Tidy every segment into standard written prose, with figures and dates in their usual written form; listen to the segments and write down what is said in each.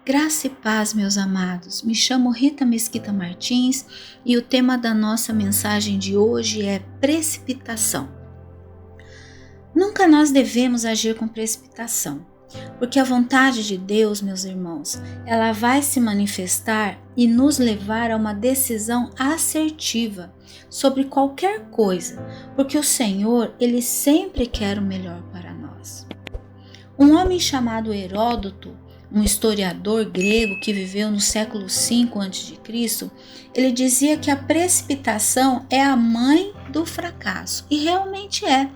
Graça e paz, meus amados. Me chamo Rita Mesquita Martins e o tema da nossa mensagem de hoje é precipitação. Nunca nós devemos agir com precipitação, porque a vontade de Deus, meus irmãos, ela vai se manifestar e nos levar a uma decisão assertiva sobre qualquer coisa, porque o Senhor, Ele sempre quer o melhor para nós. Um homem chamado Heródoto, um historiador grego que viveu no século V a.C., ele dizia que a precipitação é a mãe do fracasso. E realmente é,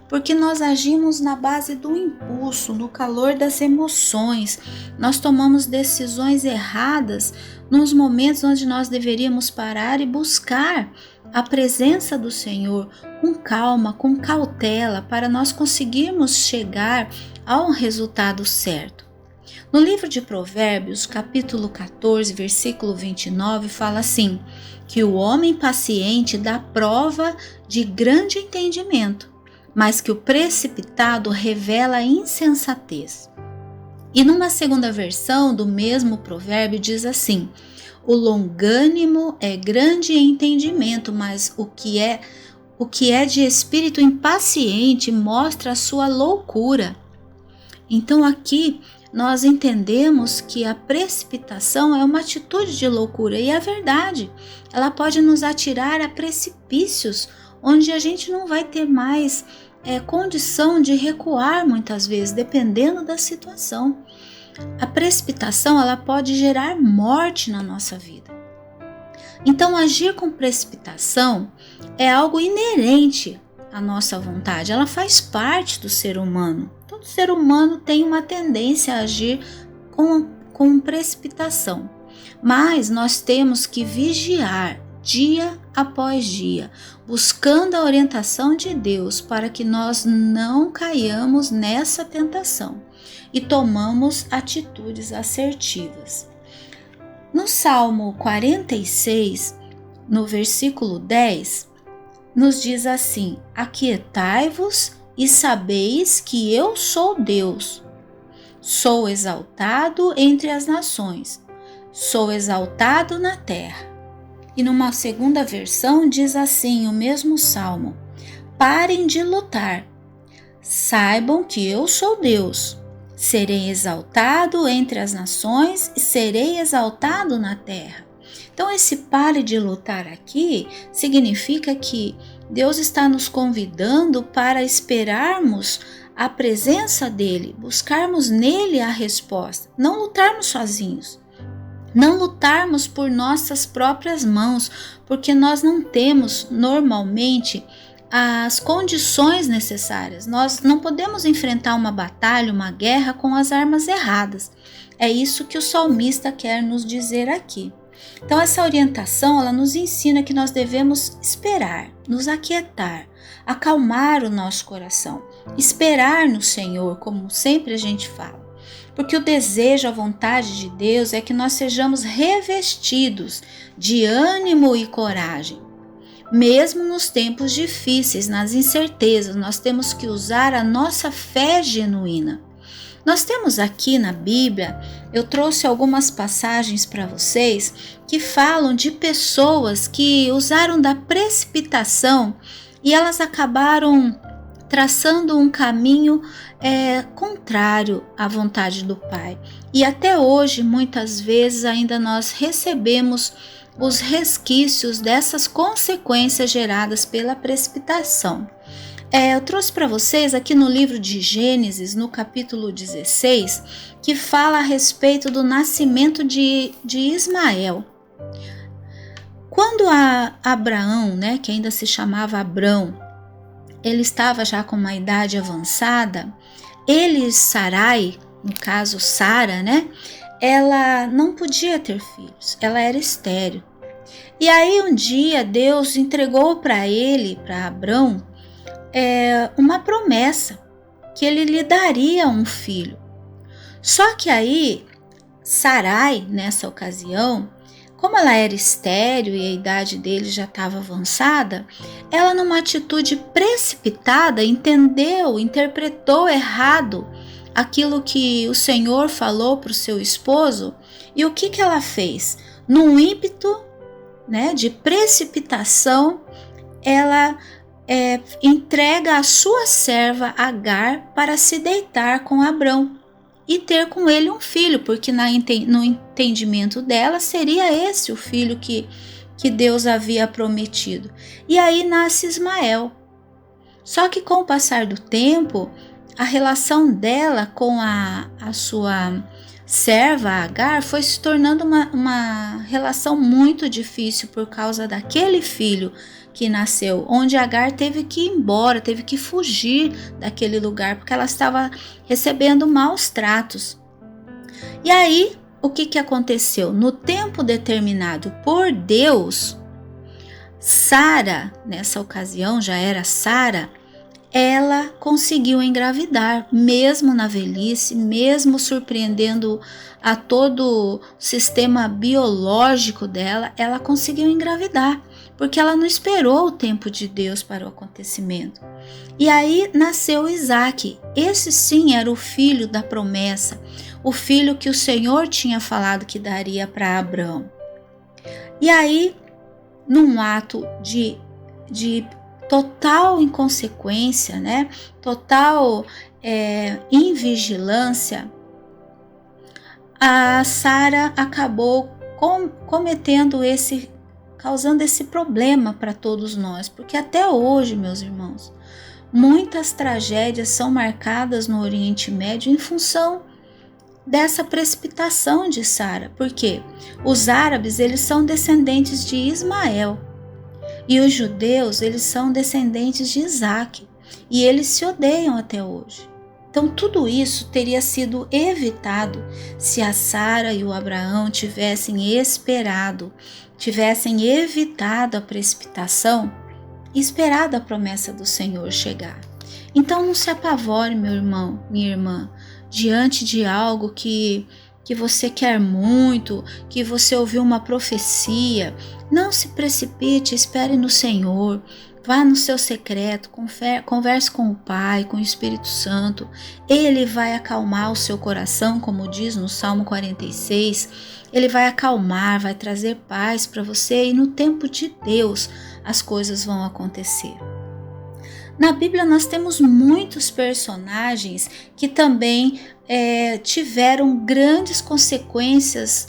porque nós agimos na base do impulso, no calor das emoções. Nós tomamos decisões erradas nos momentos onde nós deveríamos parar e buscar a presença do Senhor com calma, com cautela, para nós conseguirmos chegar ao resultado certo. No livro de Provérbios, capítulo 14, versículo 29, fala assim, que o homem paciente dá prova de grande entendimento, mas que o precipitado revela insensatez. E numa segunda versão do mesmo provérbio diz assim, o longânimo é grande em entendimento, mas o que é de espírito impaciente mostra a sua loucura. Então aqui nós entendemos que a precipitação é uma atitude de loucura e é verdade. Ela pode nos atirar a precipícios onde a gente não vai ter mais condição de recuar muitas vezes, dependendo da situação. A precipitação ela pode gerar morte na nossa vida. Então agir com precipitação é algo inerente à nossa vontade, ela faz parte do ser humano. Todo ser humano tem uma tendência a agir com precipitação, mas nós temos que vigiar dia após dia, buscando a orientação de Deus para que nós não caiamos nessa tentação e tomamos atitudes assertivas. No Salmo 46, no versículo 10, nos diz assim, aquietai-vos e sabeis que eu sou Deus. Sou exaltado entre as nações, sou exaltado na terra. E numa segunda versão diz assim, o mesmo salmo, parem de lutar, saibam que eu sou Deus. Serei exaltado entre as nações e serei exaltado na terra. Então esse pare de lutar aqui significa que Deus está nos convidando para esperarmos a presença dele, buscarmos nele a resposta, não lutarmos sozinhos, não lutarmos por nossas próprias mãos, porque nós não temos normalmente as condições necessárias. Nós não podemos enfrentar uma batalha, uma guerra com as armas erradas. É isso que o salmista quer nos dizer aqui. Então essa orientação ela nos ensina que nós devemos esperar, nos aquietar, acalmar o nosso coração, esperar no Senhor, como sempre a gente fala. Porque o desejo, a vontade de Deus é que nós sejamos revestidos de ânimo e coragem. Mesmo nos tempos difíceis, nas incertezas, nós temos que usar a nossa fé genuína. Nós temos aqui na Bíblia, eu trouxe algumas passagens para vocês que falam de pessoas que usaram da precipitação e elas acabaram traçando um caminho contrário à vontade do Pai. E até hoje, muitas vezes, ainda nós recebemos os resquícios dessas consequências geradas pela precipitação. Eu trouxe para vocês aqui no livro de Gênesis, no capítulo 16, que fala a respeito do nascimento de Ismael. Quando Abraão, que ainda se chamava Abrão, ele estava já com uma idade avançada, ele e Sarai, no caso Sara, ela não podia ter filhos, ela era estéril. E aí um dia Deus entregou para ele, para Abrão, uma promessa, que ele lhe daria um filho. Só que aí Sarai, nessa ocasião, como ela era estéril e a idade dele já estava avançada, ela numa atitude precipitada interpretou errado aquilo que o Senhor falou para o seu esposo. E o que ela fez? Num ímpeto, né, de precipitação, ela entrega a sua serva Agar para se deitar com Abrão e ter com ele um filho, porque no entendimento dela seria esse o filho que Deus havia prometido. E aí nasce Ismael. Só que com o passar do tempo, a relação dela com a sua serva Agar foi se tornando uma relação muito difícil por causa daquele filho que nasceu, onde Agar teve que ir embora, teve que fugir daquele lugar, porque ela estava recebendo maus tratos. E aí, o que aconteceu? No tempo determinado por Deus, Sara, nessa ocasião já era Sara, ela conseguiu engravidar, mesmo na velhice, mesmo surpreendendo a todo o sistema biológico dela, ela conseguiu engravidar, porque ela não esperou o tempo de Deus para o acontecimento. E aí nasceu Isaac. Esse sim era o filho da promessa, o filho que o Senhor tinha falado que daria para Abraão. E aí, num ato de total inconsequência, né? Total invigilância, a Sara acabou causando esse problema para todos nós, porque até hoje, meus irmãos, muitas tragédias são marcadas no Oriente Médio em função dessa precipitação de Sara, porque os árabes, eles são descendentes de Ismael, e os judeus, eles são descendentes de Isaac, e eles se odeiam até hoje. Então tudo isso teria sido evitado se a Sara e o Abraão tivessem evitado a precipitação e esperado a promessa do Senhor chegar. Então não se apavore, meu irmão, minha irmã, diante de algo que você quer muito, que você ouviu uma profecia. Não se precipite, espere no Senhor, vá no seu secreto, converse com o Pai, com o Espírito Santo. Ele vai acalmar o seu coração, como diz no Salmo 46. Ele vai acalmar, vai trazer paz para você, e no tempo de Deus as coisas vão acontecer. Na Bíblia nós temos muitos personagens que também tiveram grandes consequências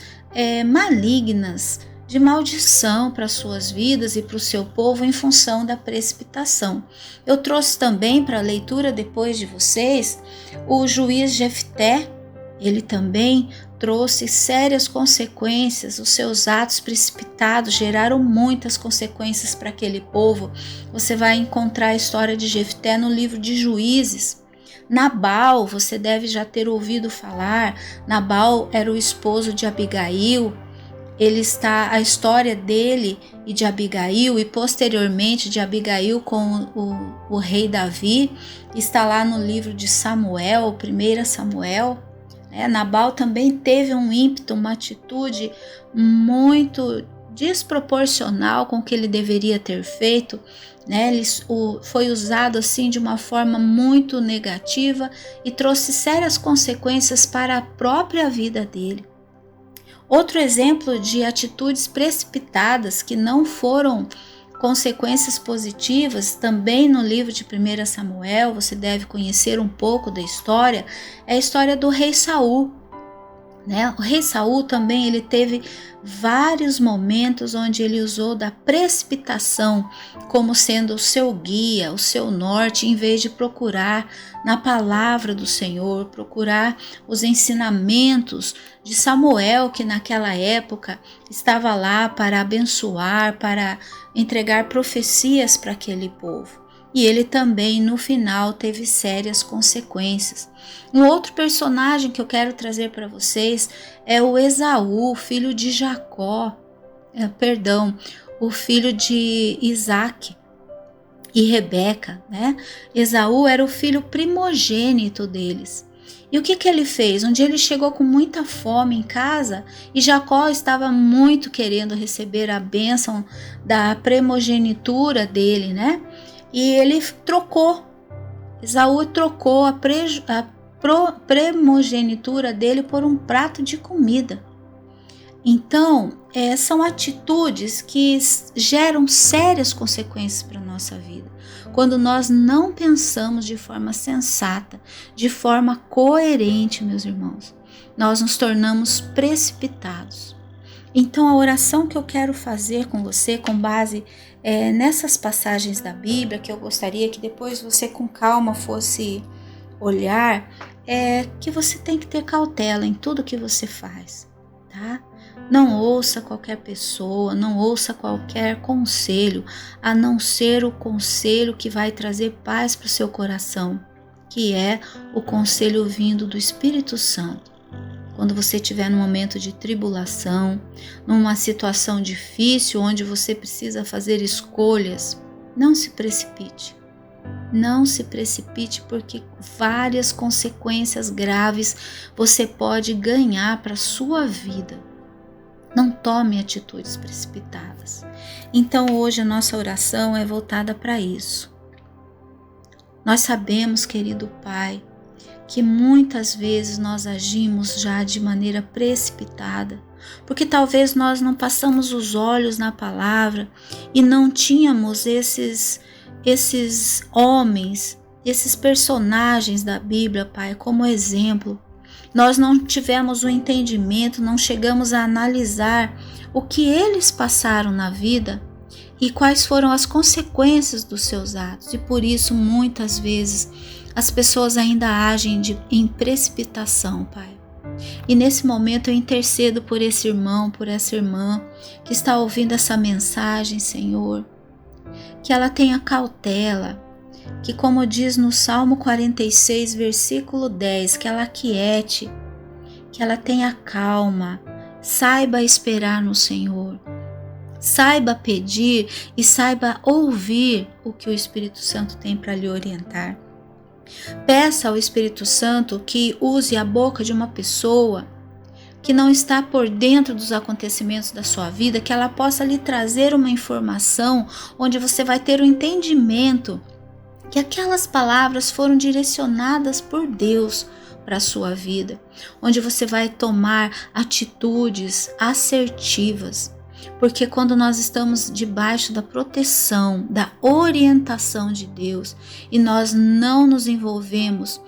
malignas, de maldição para suas vidas e para o seu povo em função da precipitação. Eu trouxe também para a leitura depois de vocês o juiz Jefté. Ele também trouxe sérias consequências, os seus atos precipitados geraram muitas consequências para aquele povo. Você vai encontrar a história de Jefté no livro de Juízes. Nabal, você deve já ter ouvido falar. Nabal era o esposo de Abigail. A história dele e de Abigail, e posteriormente de Abigail com o rei Davi, está lá no livro de Samuel, 1 Samuel. Nabal também teve um ímpeto, uma atitude muito desproporcional com o que ele deveria ter feito. Ele foi usado assim de uma forma muito negativa e trouxe sérias consequências para a própria vida dele. Outro exemplo de atitudes precipitadas que não foram consequências positivas, também no livro de 1 Samuel, você deve conhecer um pouco da história, é a história do rei Saul. O rei Saul também ele teve vários momentos onde ele usou da precipitação como sendo o seu guia, o seu norte, em vez de procurar na palavra do Senhor, procurar os ensinamentos de Samuel, que naquela época estava lá para abençoar, para entregar profecias para aquele povo. E ele também, no final, teve sérias consequências. Um outro personagem que eu quero trazer para vocês é o Esaú, filho de o filho de Isaac e Rebeca, Esaú era o filho primogênito deles. E o que ele fez? Um dia ele chegou com muita fome em casa e Jacó estava muito querendo receber a bênção da primogenitura dele, E ele Esaú trocou a primogenitura dele por um prato de comida. Então, são atitudes que geram sérias consequências para a nossa vida. Quando nós não pensamos de forma sensata, de forma coerente, meus irmãos, nós nos tornamos precipitados. Então, a oração que eu quero fazer com você, com base nessas passagens da Bíblia, que eu gostaria que depois você com calma fosse olhar, é que você tem que ter cautela em tudo que você faz, tá? Não ouça qualquer pessoa, não ouça qualquer conselho, a não ser o conselho que vai trazer paz para o seu coração, que é o conselho vindo do Espírito Santo. Quando você estiver num momento de tribulação, numa situação difícil, onde você precisa fazer escolhas, não se precipite. Não se precipite, porque várias consequências graves você pode ganhar para a sua vida. Não tome atitudes precipitadas. Então hoje a nossa oração é voltada para isso. Nós sabemos, querido Pai, que muitas vezes nós agimos já de maneira precipitada, porque talvez nós não passamos os olhos na palavra e não tínhamos esses homens, esses personagens da Bíblia, Pai, como exemplo. Nós não tivemos o entendimento, não chegamos a analisar o que eles passaram na vida e quais foram as consequências dos seus atos. E por isso, muitas vezes, as pessoas ainda agem em precipitação, Pai. E nesse momento eu intercedo por esse irmão, por essa irmã que está ouvindo essa mensagem, Senhor. Que ela tenha cautela, que como diz no Salmo 46, versículo 10, que ela aquiete, que ela tenha calma, saiba esperar no Senhor, saiba pedir e saiba ouvir o que o Espírito Santo tem para lhe orientar. Peça ao Espírito Santo que use a boca de uma pessoa que não está por dentro dos acontecimentos da sua vida, que ela possa lhe trazer uma informação onde você vai ter o entendimento que aquelas palavras foram direcionadas por Deus para a sua vida, onde você vai tomar atitudes assertivas, porque quando nós estamos debaixo da proteção, da orientação de Deus e nós não nos envolvemos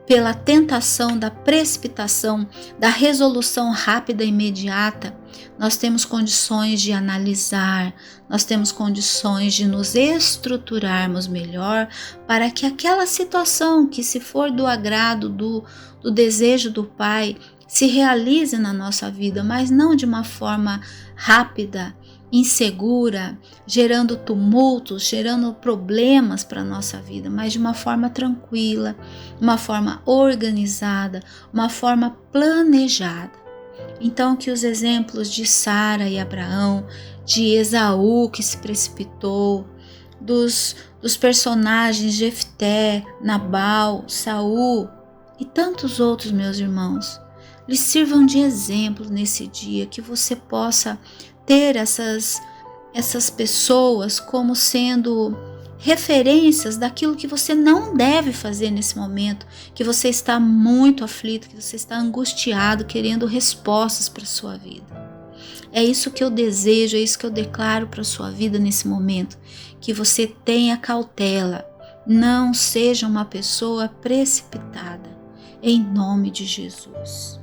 pela tentação da precipitação, da resolução rápida e imediata, nós temos condições de analisar, nós temos condições de nos estruturarmos melhor para que aquela situação que, se for do agrado, do desejo do Pai, se realize na nossa vida, mas não de uma forma rápida, insegura, gerando tumultos, gerando problemas para a nossa vida, mas de uma forma tranquila, uma forma organizada, uma forma planejada. Então, que os exemplos de Sara e Abraão, de Esaú que se precipitou, dos personagens Jefté, Nabal, Saul e tantos outros, meus irmãos, lhes sirvam de exemplo nesse dia, que você possa ter essas pessoas como sendo referências daquilo que você não deve fazer nesse momento, que você está muito aflito, que você está angustiado, querendo respostas para a sua vida. É isso que eu desejo, é isso que eu declaro para a sua vida nesse momento, que você tenha cautela, não seja uma pessoa precipitada, em nome de Jesus.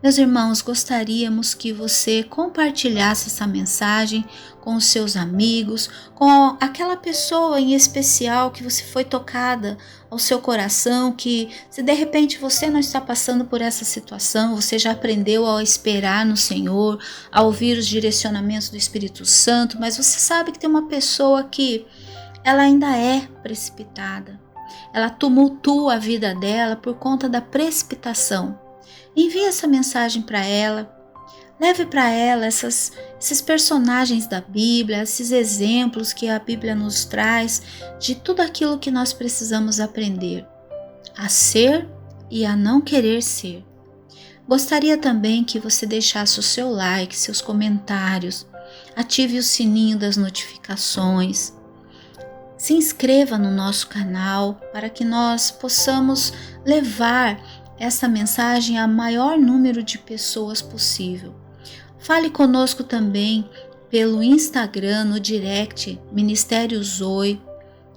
Meus irmãos, gostaríamos que você compartilhasse essa mensagem com os seus amigos, com aquela pessoa em especial que você foi tocada ao seu coração, que se de repente você não está passando por essa situação, você já aprendeu a esperar no Senhor, a ouvir os direcionamentos do Espírito Santo, mas você sabe que tem uma pessoa que ela ainda é precipitada, ela tumultua a vida dela por conta da precipitação. Envie essa mensagem para ela, leve para ela esses personagens da Bíblia, esses exemplos que a Bíblia nos traz de tudo aquilo que nós precisamos aprender a ser e a não querer ser. Gostaria também que você deixasse o seu like, seus comentários, ative o sininho das notificações. Se inscreva no nosso canal para que nós possamos levar essa mensagem a maior número de pessoas possível. Fale conosco também pelo Instagram, no direct Ministério Zoe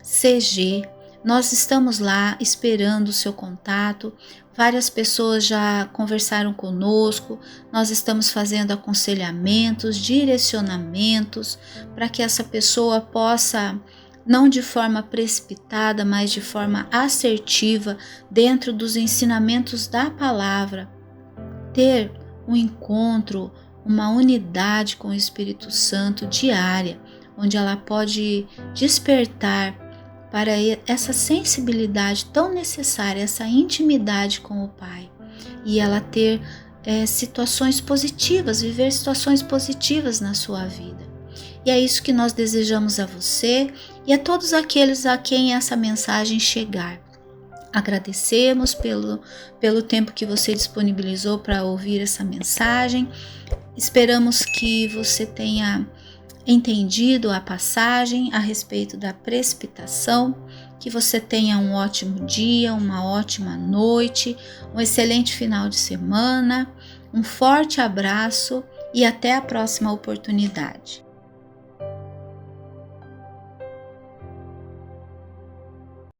CG. Nós estamos lá esperando o seu contato. Várias pessoas já conversaram conosco. Nós estamos fazendo aconselhamentos, direcionamentos para que essa pessoa possa, não de forma precipitada, mas de forma assertiva, dentro dos ensinamentos da palavra, ter um encontro, uma unidade com o Espírito Santo diária, onde ela pode despertar para essa sensibilidade tão necessária, essa intimidade com o Pai, e ela ter situações positivas, viver situações positivas na sua vida. E é isso que nós desejamos a você e a todos aqueles a quem essa mensagem chegar. Agradecemos pelo tempo que você disponibilizou para ouvir essa mensagem. Esperamos que você tenha entendido a passagem a respeito da precipitação, que você tenha um ótimo dia, uma ótima noite, um excelente final de semana, um forte abraço e até a próxima oportunidade.